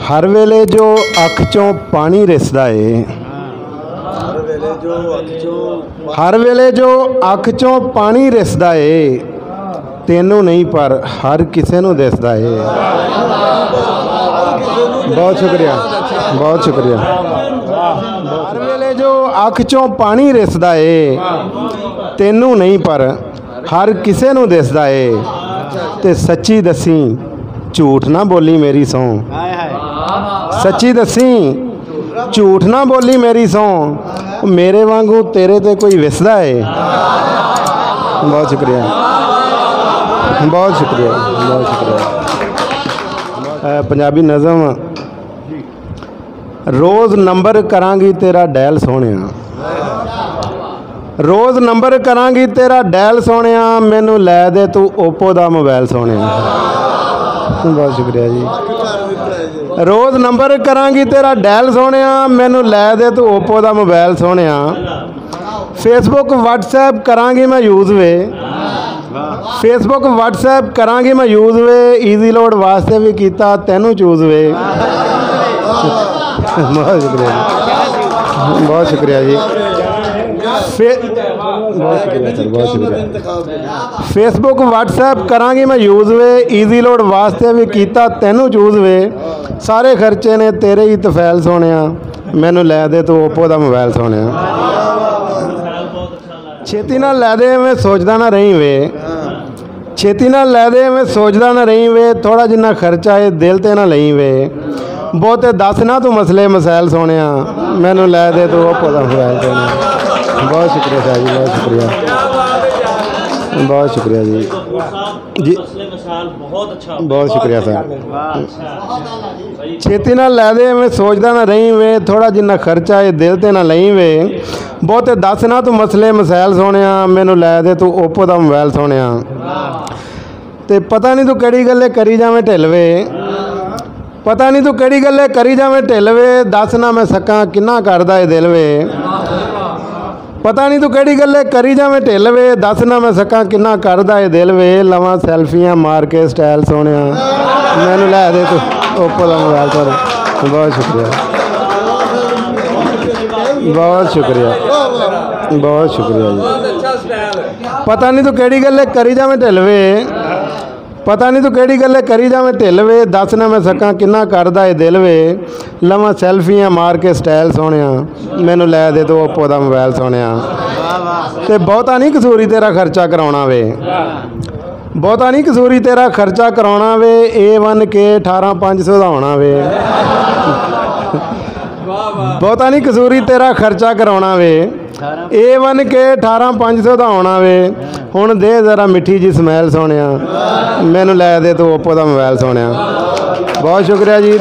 हर वेले जो अख चों पानी रिसदा है, हर वेले जो अख चों पानी रिसदा है, तेनू नहीं पर हर किसे नू दिसदा है। बहुत शुक्रिया, बहुत शुक्रिया। हर वेले जो अख चों पानी रिसदा है, तेनू नहीं पर हर किसे नू दिसदा है। ते सच्ची दसी झूठ ना बोली मेरी सौं, सच्ची दसी झूठ ना बोली मेरी सौं, मेरे वांगू तेरे ते कोई विसदा है। बहुत शुक्रिया, बहुत शुक्रिया, बहुत शुक्रिया। पंजाबी नज़म, रोज़ नंबर करांगी तेरा डैल सोहणिया, रोज़ नंबर करांगी तेरा डैल सोहणिया, मैनू लै दे तू ओप्पो दा मोबाइल सोहणिया। बहुत शुक्रिया जी। रोज़ नंबर करांगी तेरा डैल सोहणिया, मैनू लै दे तू ओप्पो दा मोबाइल सोहणिया। फेसबुक व्हाट्सएप करांगी मैं यूज़ वे, फेसबुक व्हाट्सएप करांगी मैं यूज़ वे, ईजी लोड वास्ते भी कीता तैनू चूज़ वे। बहुत शुक्रिया, बहुत शुक्रिया जी। बहुत शुक्रिया सर, बहुत शुक्रिया। फेसबुक व्हाट्सएप करांगी मैं यूज़ वे, ईजी लोड वास्ते भी कीता तैनू चूज़ वे, सारे खर्चे ने तेरे ही तफैल सोहणिया, मैनू लै दे तू ओप्पो दा मोबाइल सोहणिया। छेती नाल लै दे मैं सोचदा ना रही वे, छेती नाल लै दे मैं सोचदा ना रही वे, थोड़ा जिन्ना खर्चा है दिल ते ना लई वे, बहुते दस ना तू मसले मसैल सोहणिया, मैनू लै दे तू ओप्पो दा मोबाइल सोहणिया। बहुत शुक्रिया सर जी, बहुत शुक्रिया, बहुत शुक्रिया जी जी, बहुत शुक्रिया सर। छेती नाल लै दे मैं सोचदा ना रही वे, थोड़ा जिन्ना खर्चा है दिल ते ना लई वे, बहुते दस ना तू मसले मसैल सोहणिया, मैनू लै दे तू ओप्पो दा मोबाइल सोहणिया। ते पता नहीं तू केड़ी गल्ले करी जावें ढिल वे, पता नहीं तू केड़ी गल्ले करी जावें ढिल वे, दस ना मैं सकां किन्ना करदा है दिल वे। पता नहीं तू केड़ी गल्ले करी जावें ढिल वे, दस ना मैं सकां किन्ना करदा है दिल वे, लवां सैल्फियां मार के स्टाइल सोहणिया, मैनू लै दे तू ओप्पो दा मोबाइल सोहणिया। बहुत शुक्रिया, बहुत शुक्रिया, बहुत शुक्रिया जी। पता नहीं तू केड़ी गल्ले करी जावें ढिल वे, पता नहीं तू केड़ी गल्ले करी जावें ढिल वे, दस ना मैं सकां किन्ना करदा है दिल वे, लवां सैल्फियां मार के स्टाइल सोहणिया, मैनू लै दे तू ओप्पो दा मोबाइल सोहणिया। ते बहुता नहीं कसूरी तेरा खर्चा कराउणा वे, बहुता नहीं कसूरी तेरा खर्चा कराउणा वे, A1K 18500 दा होना वे। बहुता नहीं कसूरी तेरा खर्चा कराउणा वे, A1K 18500 दा होना वे, हुण दे जरा मिठी जी समैल सोहणिया, मैनू लै दे तू ओप्पो दा मोबाइल सोहणिया। बहुत शुक्रिया जी।